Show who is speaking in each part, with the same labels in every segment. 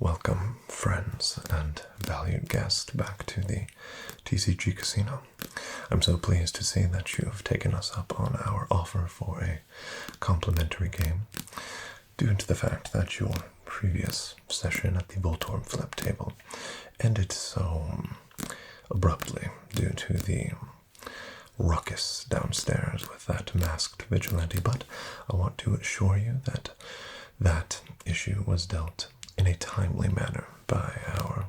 Speaker 1: Welcome, friends and valued guests, back to the TCG Casino. I'm so pleased to see that you have taken us up on our offer for a complimentary game, due to the fact that your previous session at the Voltorb flip table ended so abruptly due to the ruckus downstairs with that masked vigilante. But I want to assure you that that issue was dealt in a timely manner by our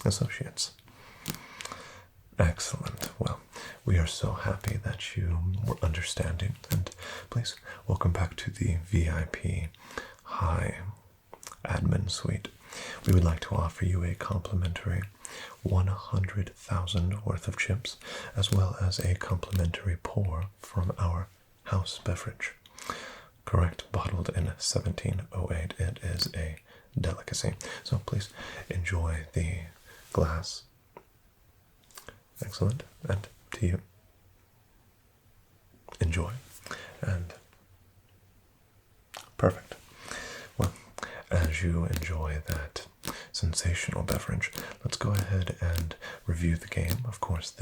Speaker 1: associates. Excellent. Well, we are so happy that you were understanding, and please welcome back to the VIP High Admin Suite. We would like to offer you a complimentary 100,000 worth of chips, as well as a complimentary pour from our house beverage. Correct, bottled in 1708. It is a delicacy. So please enjoy the glass. Excellent. And to you. Enjoy. And perfect. Well, as you enjoy that sensational beverage, let's go ahead and review the game. Of course,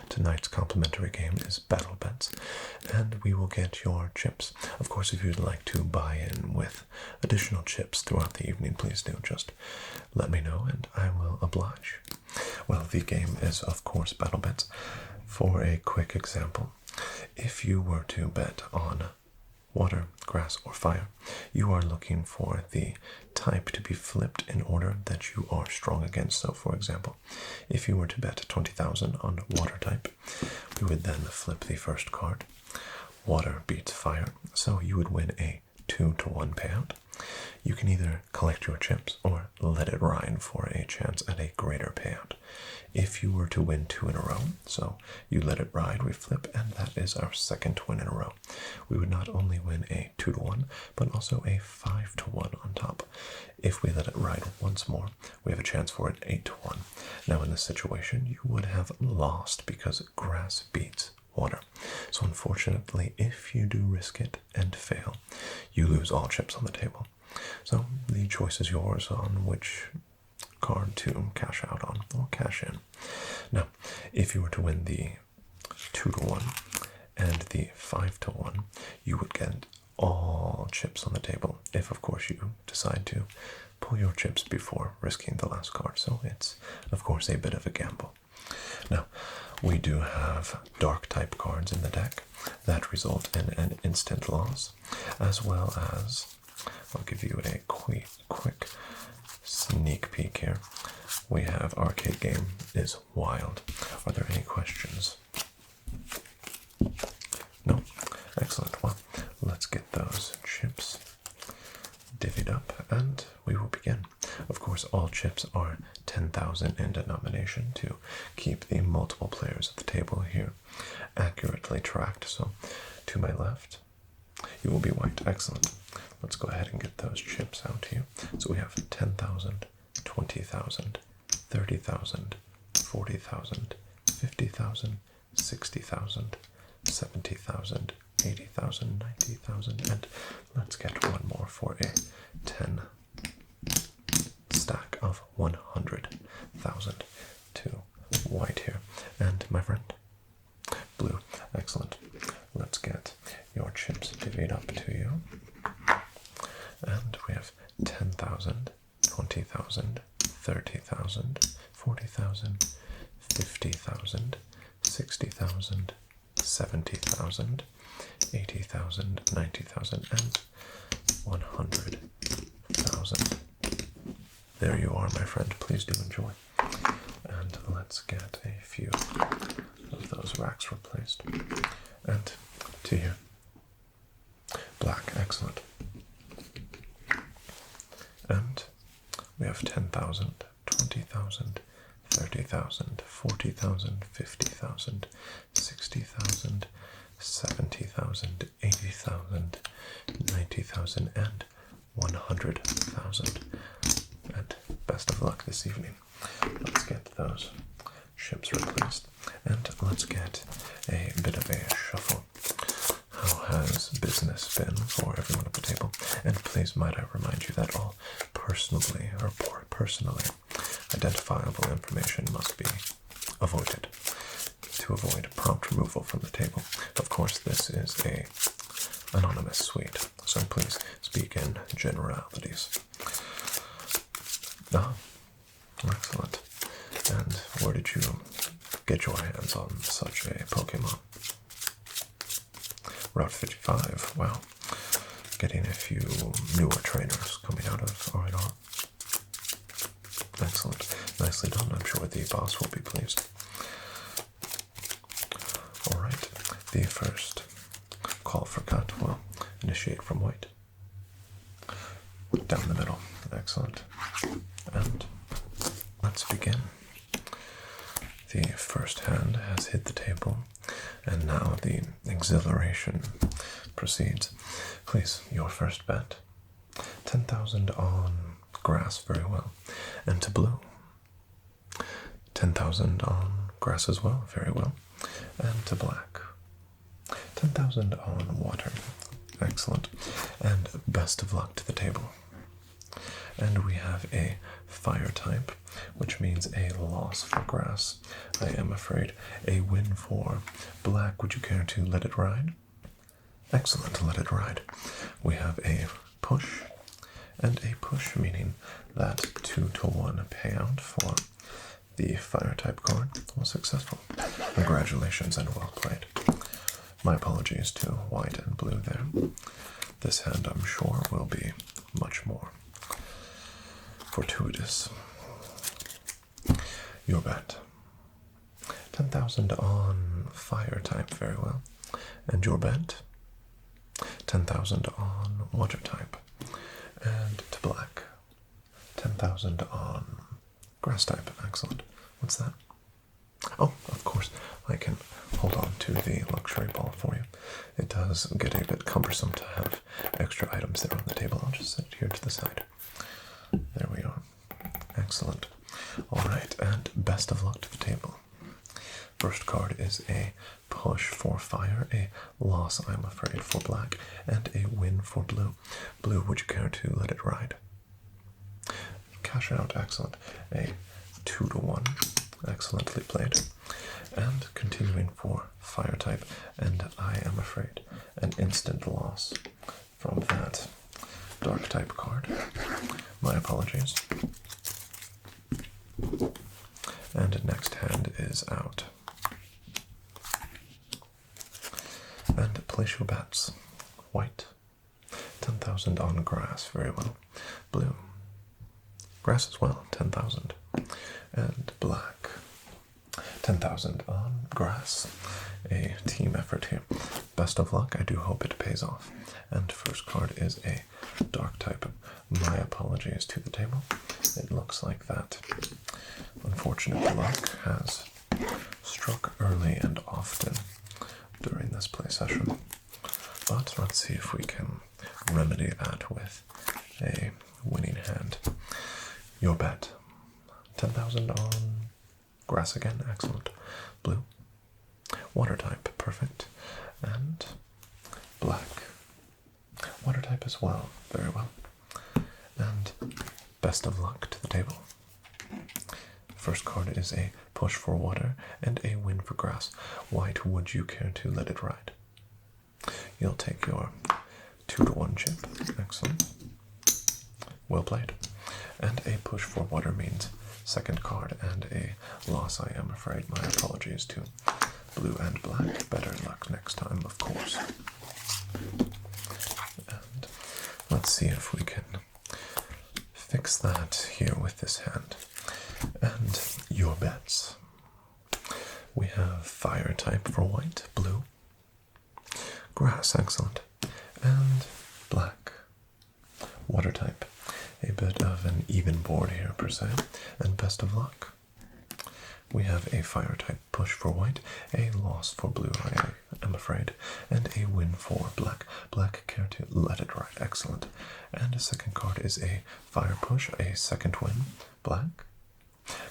Speaker 1: tonight's complimentary game is Battle Bets, and we will get your chips. Of course, if you'd like to buy in with additional chips throughout the evening, please do just let me know and I will oblige. Well, the game is, of course, Battle Bets. For a quick example, if you were to bet on water, grass, or fire, you are looking for the type to be flipped in order that you are strong against. So, for example, if you were to bet 20,000 on water type, we would then flip the first card. Water beats fire, so you would win a 2-to-1 payout. You can either collect your chips or let it ride for a chance at a greater payout. If you were to win 2 in a row, so you let it ride, we flip, and that is our second win in a row. We would not only win a 2-to-1, but also a 5-to-1 on top. If we let it ride once more, we have a chance for an 8-to-1. Now in this situation, you would have lost because grass beats water. So unfortunately, if you do risk it and fail, you lose all chips on the table. So the choice is yours on which card to cash out on or cash in. Now, if you were to win the 2-to-1 and the 5-to-1, you would get all chips on the table if, of course, you decide to pull your chips before risking the last card. So it's, of course, a bit of a gamble. Now, we do have dark type cards in the deck that result in an instant loss, as well as, I'll give you a quick sneak peek here. We have Arcade Game is Wild. Are there any questions? No? Excellent. Well, let's get those chips divvied up and we will begin. Of course, all chips are 10,000 in denomination to keep the multiple players at the table here accurately tracked. So to my left, you will be white. Excellent. Let's go ahead and get those chips out to you. So we have 10,000, 20,000, 30,000, 40,000, 50,000, 60,000, 70,000, 80,000, 90,000, and let's get one more for a 10 stack of 100,000 to white here. And my friend, blue. Excellent. Let's get your chips divvied up to you. And we have 10,000, 20,000, 30,000, 40,000, 50,000, 60,000, 70,000, 80,000, 90,000, and 100,000. There you are, my friend. Please do enjoy. And let's get a few of those racks replaced. And to here. Black. Excellent. And we have 10,000, 20,000, 30,000, 40,000, 50,000, 60,000, 70,000, 80,000, 90,000, and 100,000. And best of luck this evening. Let's get those chips replaced. And let's get a bit of a shuffle. How has business been for everyone at the table? And please might I remind you that all personally or personally identifiable information must be avoided to avoid prompt removal from the table. Of course, this is a anonymous suite, so please speak in generalities. Ah, excellent. And where did you get your hands on such a Pokemon? Route 55. Wow. Getting a few newer trainers coming out of R&R. Excellent. Nicely done. I'm sure the boss will be pleased. Alright. The first call for cut will initiate from white. Down the middle. Excellent. And let's begin. The first hand has hit the table, and now the exhilaration proceeds. Please, your first bet. 10,000 on grass, very well. And to blue. 10,000 on grass as well, very well. And to black. 10,000 on water. Excellent. And best of luck to the table. And we have a fire type, which means a loss for grass. I am afraid a win for black. Would you care to let it ride? Excellent, let it ride. We have a push and a push, meaning that 2-to-1 payout for the fire type card was successful. Congratulations and well played. My apologies to white and blue there. This hand, I'm sure, will be much more fortuitous. Your bet. 10,000 on fire type, very well. And your bet? 10,000 on water type. And to black. 10,000 on grass type. Excellent. What's that? Oh, of course, I can hold on to the luxury ball for you. It does get a bit cumbersome to have extra items there on the table. I'll just set it here to the side. There we are. Excellent. Alright, and best of luck to the table. First card is a push for fire, a loss, I'm afraid, for black, and a win for blue. Blue, would you care to let it ride? Cash out, excellent. A 2-to-1, excellently played. And continuing for fire type, and I am afraid an instant loss from that dark type card. My apologies. And next hand is out. And place your bets. White. 10,000 on grass, very well. Blue. Grass as well, 10,000. And black. 10,000 on grass. A team effort here. Best of luck, I do hope it pays off. And first card is a dark type. My apologies to the table. It looks like that unfortunate luck has struck early and often during this play session. But let's see if we can remedy that with a winning hand. Your bet. 10,000 on grass again. Excellent. Blue. Water type. Perfect. And black. Water type as well. Very well. And best of luck to the table. First card is a push for water and a win for grass. White, would you care to let it ride? You'll take your 2-to-1 chip. Excellent. Well played. And a push for water means second card and a loss, I am afraid. My apologies to blue and black. Better luck next time, of course. And let's see if we can fix that here with this hand. And your bets. We have fire type for white, blue, grass, excellent, and black. Water type. A bit of an even board here per se, and best of luck. We have a fire type push for white, a loss for blue, I am afraid, and a win for black. Black, care to let it ride, excellent. And a second card is a fire push, a second win, black.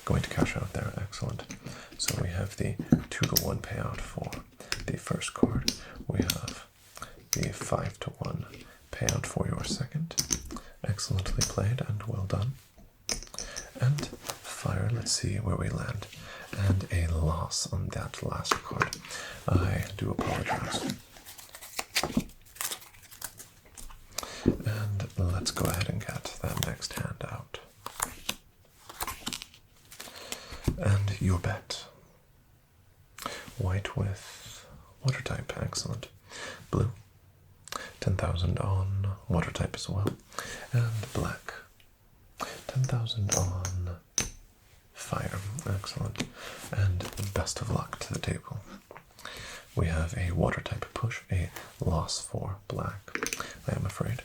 Speaker 1: Going to cash out there, excellent. So we have the 2-to-1 payout for the first card. We have the 5-to-1 payout for your second. Excellently played and well done. and fire. Let's see where we land. And a loss on that last card. I do apologize. And let's go ahead and get that next hand out. And your bet. White with water type, excellent. Blue, 10,000 on water type as well. And black, 10,000 on fire, excellent. And best of luck to the table. We have a water type push, a loss for black, I am afraid.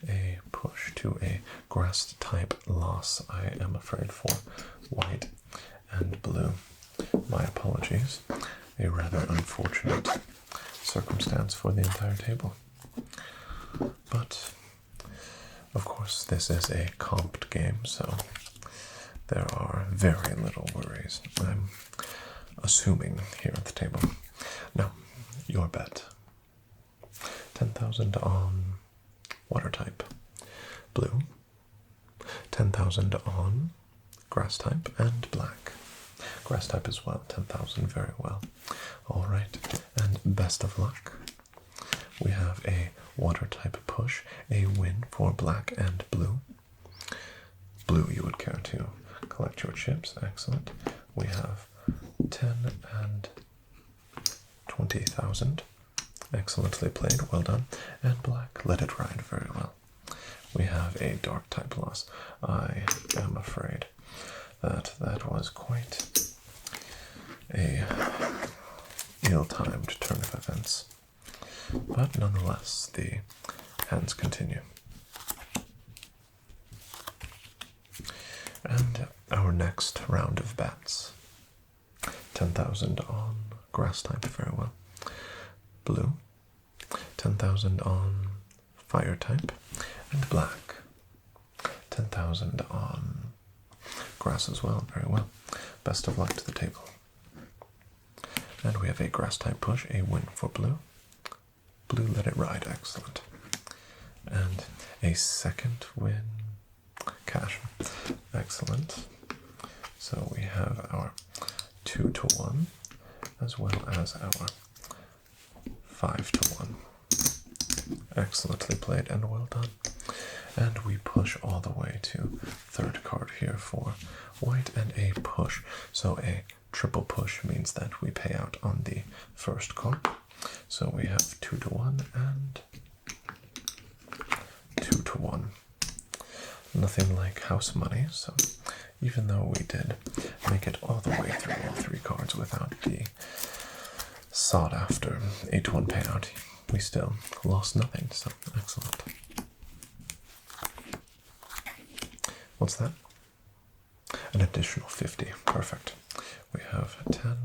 Speaker 1: A push to a grass type loss, I am afraid, for white and blue. My apologies. A rather unfortunate circumstance for the entire table. But, of course, this is a comped game, so there are very little worries, I'm assuming, here at the table. Now, your bet. 10,000 on water type. Blue. 10,000 on grass type and black. Grass type as well, 10,000, very well. Alright, and best of luck. We have a water type push, a win for black and blue. Blue, you would care to collect your chips, excellent. We have 10 and 20,000. Excellently played, well done. And black, let it ride very well. We have a dark type loss. I am afraid that was quite a ill-timed turn of events. But nonetheless, the hands continue. And our next round of bets. 10,000 on grass type, very well. Blue. 10,000 on fire type. And black. 10,000 on grass as well, very well. Best of luck to the table. And we have a grass type push, a win for blue. Blue, let it ride, excellent. And a second win, cash, excellent. So we have our 2-1, as well as our 5-1. Excellently played and well done. And we push all the way to third card here for white and a push. So a triple push means that we pay out on the first card. So we have 2-1 and 2-1. Nothing like house money, so even though we did make it all the way through all three cards without the sought after 8-1 payout, we still lost nothing, so excellent. What's that? An additional 50, perfect. We have 10,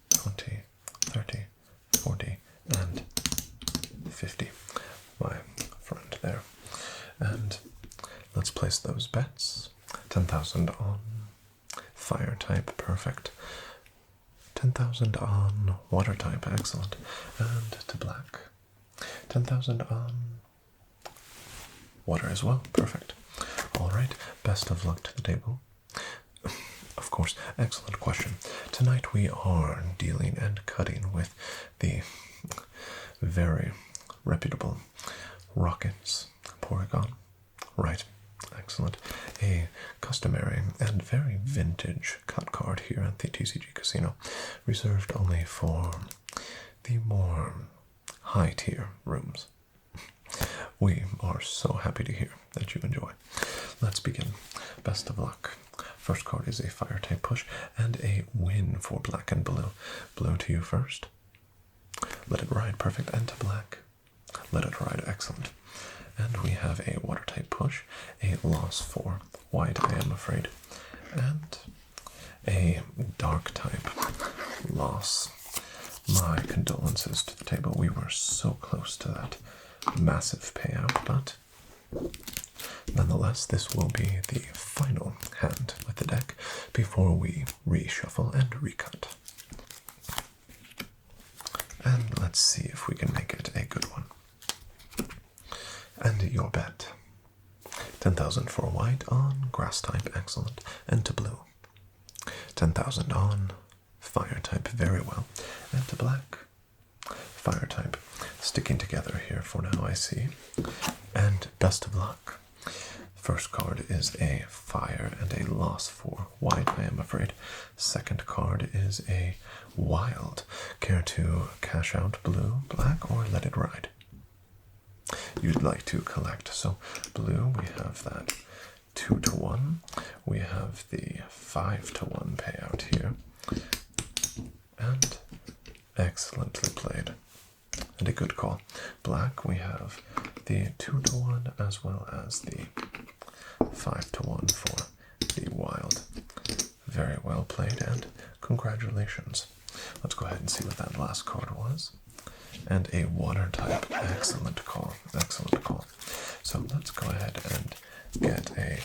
Speaker 1: 20, 30, 40, and 50, my friend there. And let's place those bets. 10,000 on fire type, perfect. 10,000 on water type, excellent. And to black. 10,000 on water as well, perfect. Alright, best of luck to the table. Of course, excellent question. Tonight we are dealing and cutting with the very reputable Rockets Porygon. Right, excellent. A customary and very vintage cut card here at the TCG Casino, reserved only for the more high-tier rooms. We are so happy to hear that you enjoy. Let's begin. Best of luck. First card is a fire type push and a win for black and blue. Blue to you first. Let it ride, perfect. And to black. Let it ride, excellent. And we have a water type push, a loss for white, I am afraid, and a dark type loss. My condolences to the table. We were so close to that massive payout, but nonetheless, this will be the final hand with the deck before we reshuffle and recut. And let's see if we can make it a good one. And your bet. 10,000 for white on grass type, excellent, and to blue. 10,000 on fire type, very well, and to black. Fire type, sticking together here for now, I see. And best of luck. First card is a fire and a loss for white, I am afraid. Second card is a wild. Care to cash out blue, black, or let it ride? You'd like to collect. So blue, we have that 2-to-1. We have the 5-to-1 payout here. And excellently played. And a good call. Black, we have the 2-to-1 as well as the 5-to-1 for the wild. Very well played, and congratulations. Let's go ahead and see what that last card was. And a water type. Excellent call. Excellent call. So let's go ahead and get a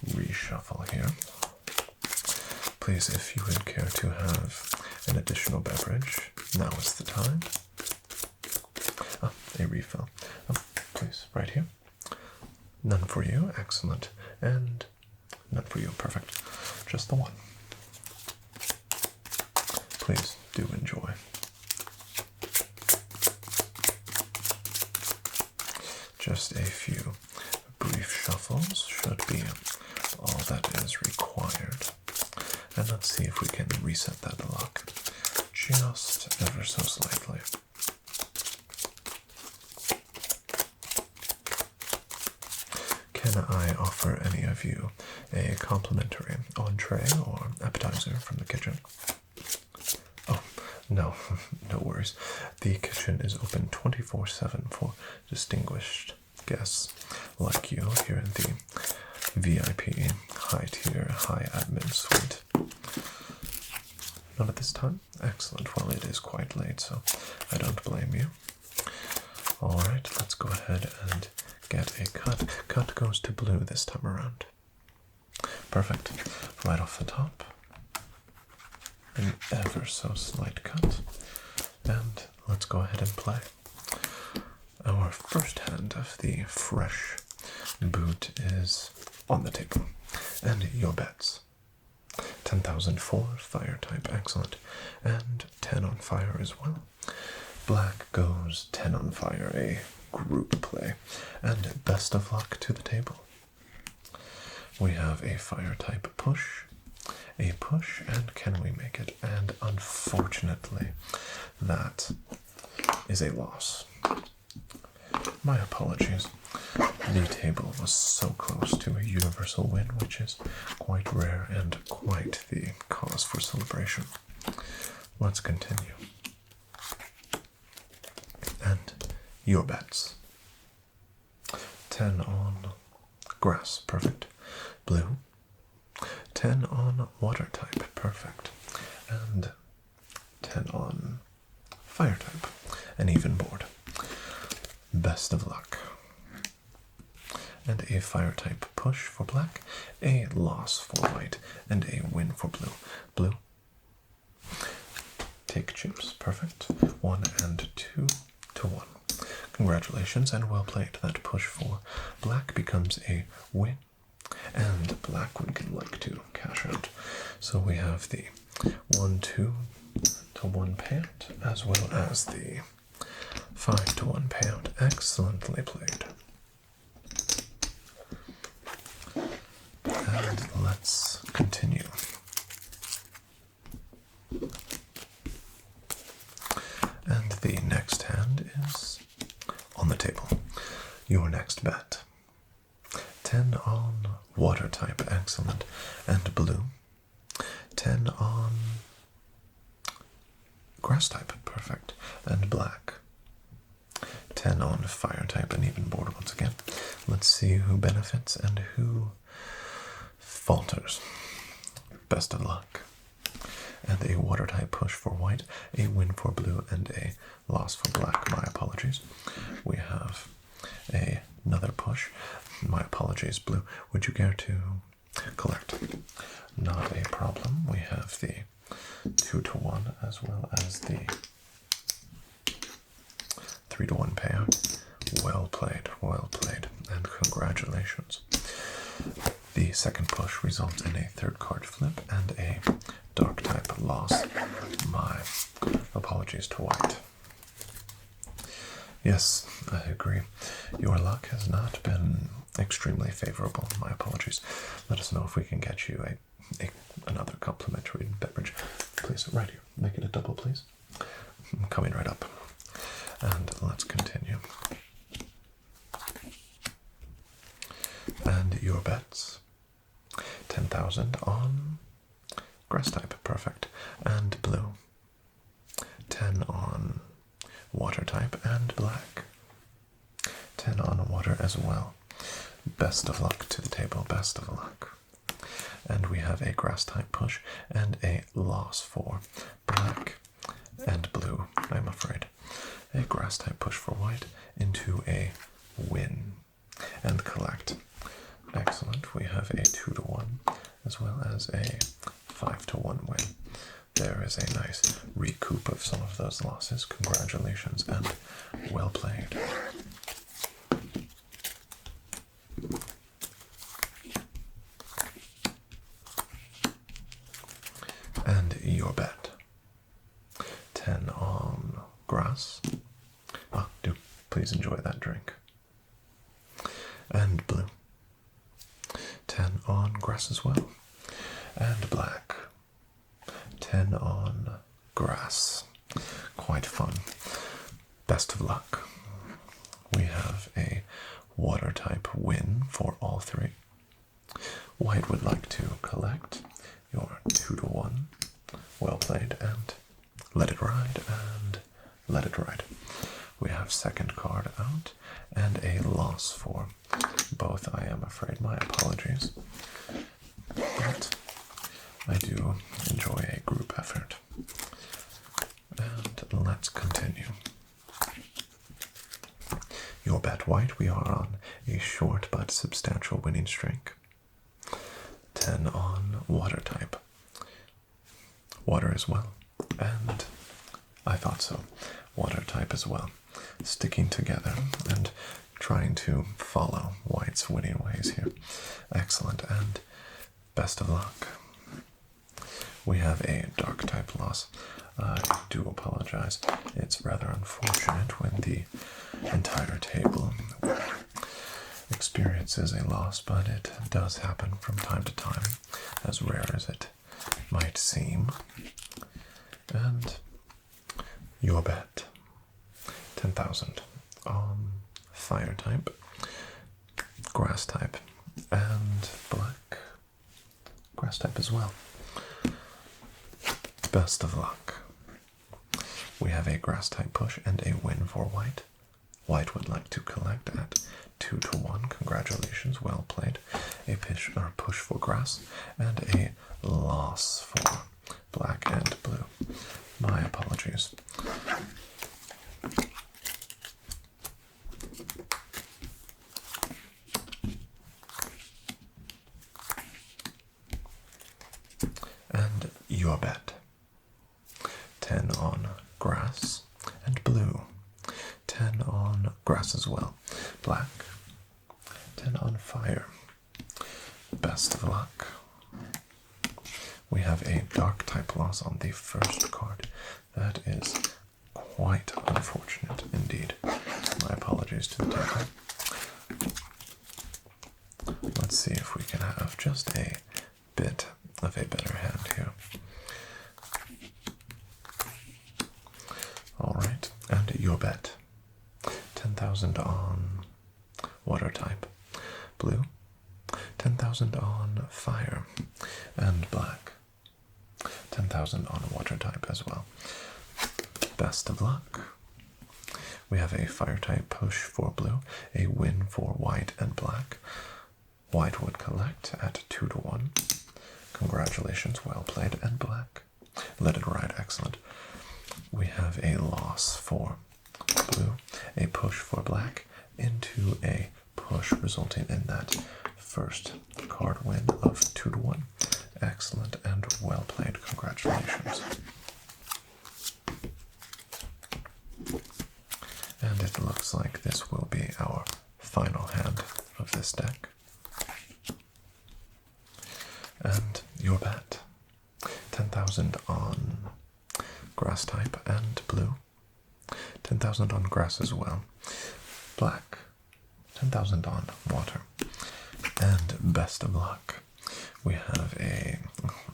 Speaker 1: reshuffle here. Please, if you would care to have an additional beverage, now is the time. A refill. Please, right here. None for you. Excellent. And none for you. Perfect. Just the one. Please do enjoy. Just a few brief shuffles should be all that is required. And let's see if we can reset that luck just ever so slightly. Can I offer any of you a complimentary entree or appetizer from the kitchen? Oh, no, no worries. The kitchen is open 24/7 for distinguished guests like you here in the VIP high tier, high admin suite. Not at this time? Excellent. Well, it is quite late, so I don't blame you. Alright, let's go ahead and get a cut. Cut goes to blue this time around. Perfect. Right off the top. An ever so slight cut. And let's go ahead and play. Our first hand of the fresh boot is on the table. And your bets. 10,000 for fire type, excellent. And 10 on fire as well. Black goes 10 on fire, a group play. And best of luck to the table. We have a fire type push. A push, and can we make it? And unfortunately, that is a loss. My apologies. The table was so close to a universal win, which is quite rare and quite the cause for celebration. Let's continue. And your bets. 10 on grass, perfect. Blue. 10 on water type, perfect. And 10 on fire type, an even board. Best of luck. And a fire type push for black, a loss for white, and a win for blue. Blue. Take chips, perfect. 1 and 2-to-1. Congratulations and well played. That push for black becomes a win. And black would like to cash out. So we have the 1-2-to-1 payout as well as the 5-to-1 payout. Excellently played. And let's continue. And the next hand is on the table. Your next bet. 10 on water type, excellent. And blue. 10 on grass type, perfect. And black. 10 on fire type, an even board once again. Let's see who benefits and who falters. Best of luck. And a water type push for white, a win for blue, and a loss for black. My apologies. We have another push. My apologies, blue. Would you care to collect? Not a problem. We have the 2-to-1 as well as the 3-to-1 payout. Well played, and congratulations. The second push results in a third card flip and a dark type loss. My apologies to white. Yes, I agree. Your luck has not been extremely favorable. My apologies. Let us know if we can get you another complimentary beverage. Please, right here. Make it a double, please. I'm coming right up. And let's continue. And your bets. 10,000 on grass type, perfect, and blue. 10 on water type and black. 10 on water as well. Best of luck to the table, best of luck. And we have a grass type push and a loss for black and blue, I'm afraid. A grass type push for white into a win and collect. Excellent. We have a 2-1 as well as a 5-1 win. There is a nice recoup of some of those losses. Congratulations and well played. And your bet. 10 on grass. Do please enjoy that drink. And blue. 10 on grass as well. And black. 10 on grass. Quite fun. Best of luck. We have a water type win for all three. White would like to collect your 2-1. Well played, and let it ride, and let it ride. We have second card out, and a loss for both, I am afraid. My apologies. But I do enjoy a group effort. And let's continue. Your bet white, we are on a short but substantial winning streak. 10 on water type. Water as well. And I thought so. Water type as well. Sticking together and trying to follow white's winning ways here. Excellent, and best of luck. We have a dark type loss. I do apologize. It's rather unfortunate when the entire table experiences a loss, but it does happen from time to time, as rare as it might seem. And your bet. 10,000 on fire type, grass type, and black. Grass type as well. Best of luck. We have a grass type push and a win for white. White would like to collect at 2-1. Congratulations, well played. A push for grass and a loss for black and blue. My apologies. And your bet. 10 on grass and blue. 10 on grass as well. Black. 10 on fire. Best of luck. We have a dark type loss on the first card. That is quite unfortunate indeed. My apologies to the table. Let's see if we can have just a bit of a better hand here. Alright, and your bet. 10,000 on water type. Blue. 10,000 on fire. And black. 10,000 on water type as well. Best of luck. We have a fire type push for blue, a win for white and black. White would collect at 2-1. Congratulations, well played, and black. Let it ride, excellent. We have a loss for blue, a push for black, into a push, resulting in that first card win of 2-1. Excellent and well played, congratulations. And it looks like this will be our final hand of this deck. your bet. 10,000 on grass type and blue. 10,000 on grass as well. Black. 10,000 on water. And best of luck. We have a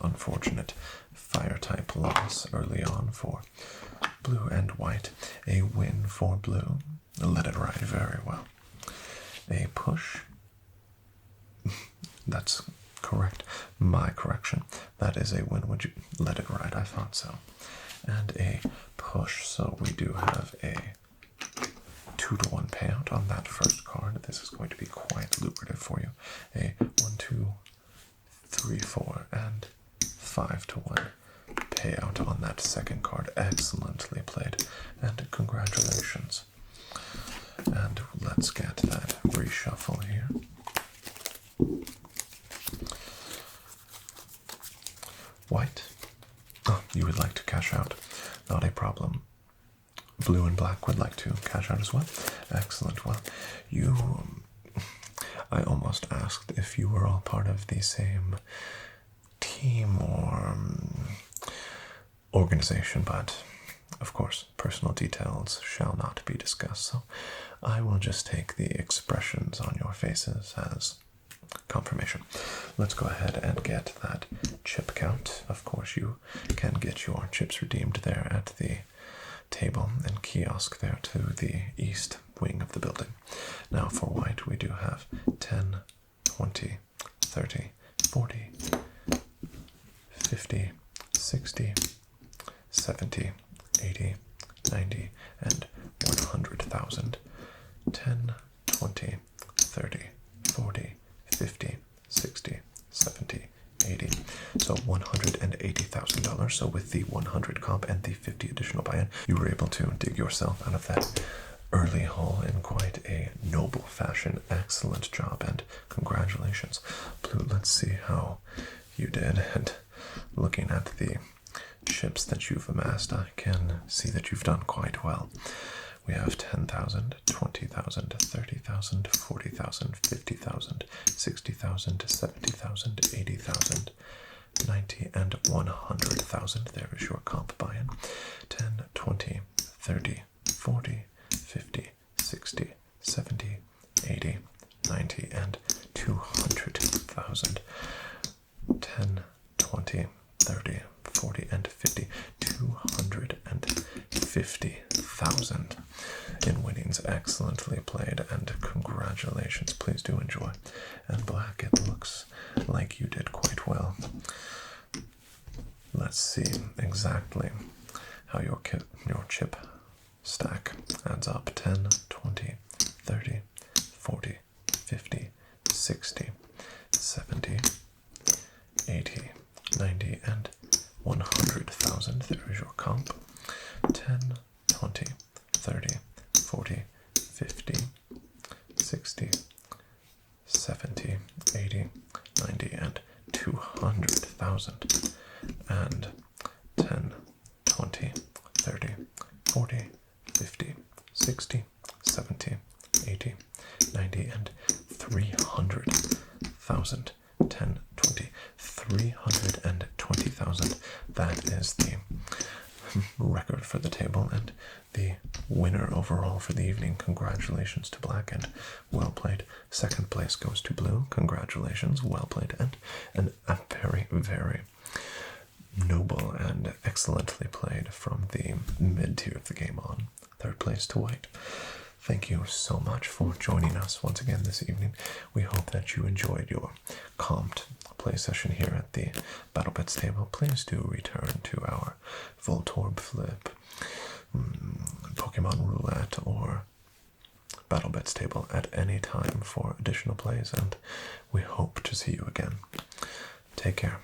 Speaker 1: unfortunate fire type loss early on for blue and white. A win for blue. Let it ride very well. A push. That's correct. My correction. That is a win. Would you let it ride? I thought so. And a push. So we do have a 2-to-1 payout on that first card. This is going to be quite lucrative for you. A 1, 2, 3, 4, and 5-to-1 payout on that second card. Excellently played, and congratulations. And let's get that reshuffle here. White. Oh, you would like to cash out. Not a problem. Blue and black would like to cash out as well. Excellent. Well, I almost asked if you were all part of the same team or organization, but of course, personal details shall not be discussed, so I will just take the expressions on your faces as confirmation. Let's go ahead and get that chip count. Of course, you can get your chips redeemed there at the table and kiosk there to the east wing of the building. Now for white, we do have 10, 20, 30, 40, 50, 60, 70, 80, 90, and 100,000. 10, 20, 30, 40, 50, 60, 70, 80. So $180,000. So with the 100 comp and the 50 additional buy-in, you were able to dig yourself out of that early hole in quite a noble fashion. Excellent job and congratulations. Blue, let's see how you did. And looking at the chips that you've amassed, I can see that you've done quite well. We have 10,000, 20,000, 30,000, 40,000, 50,000, 60,000, 70,000, 80,000, 90, and 100,000. There is your comp buy-in. 10, 20, 30, 40, 50, 60, 70, 80, 90, and 200,000. 10, 20, 30, 40, and 50, 250,000 in winnings. Excellently played, and congratulations. Please do enjoy. And black, it looks like you did quite well. Let's see exactly how your chip stack adds up. 10, 20, 30, 40, 50, 60, 70, 80, 90, and 100,000. There is your comp. 10, 20, 30, 40, 50, 60, 70, 80, 90, and 200,000. And 10, 20, 30, 40, 50, 60, 70, 80, 90, and 300,000. 10, 20, 320,000. That is the record for the table and the winner overall for the evening. Congratulations to black and well played. Second place goes to blue. Congratulations, well played, and a very, very noble and excellently played from the mid-tier of the game on. Third place to white. Thank you so much for joining us once again this evening. We hope that you enjoyed your comped play session here at the BattleBets table. Please do return to our Voltorb Flip, Pokemon Roulette, or BattleBets table at any time for additional plays, and we hope to see you again. Take care.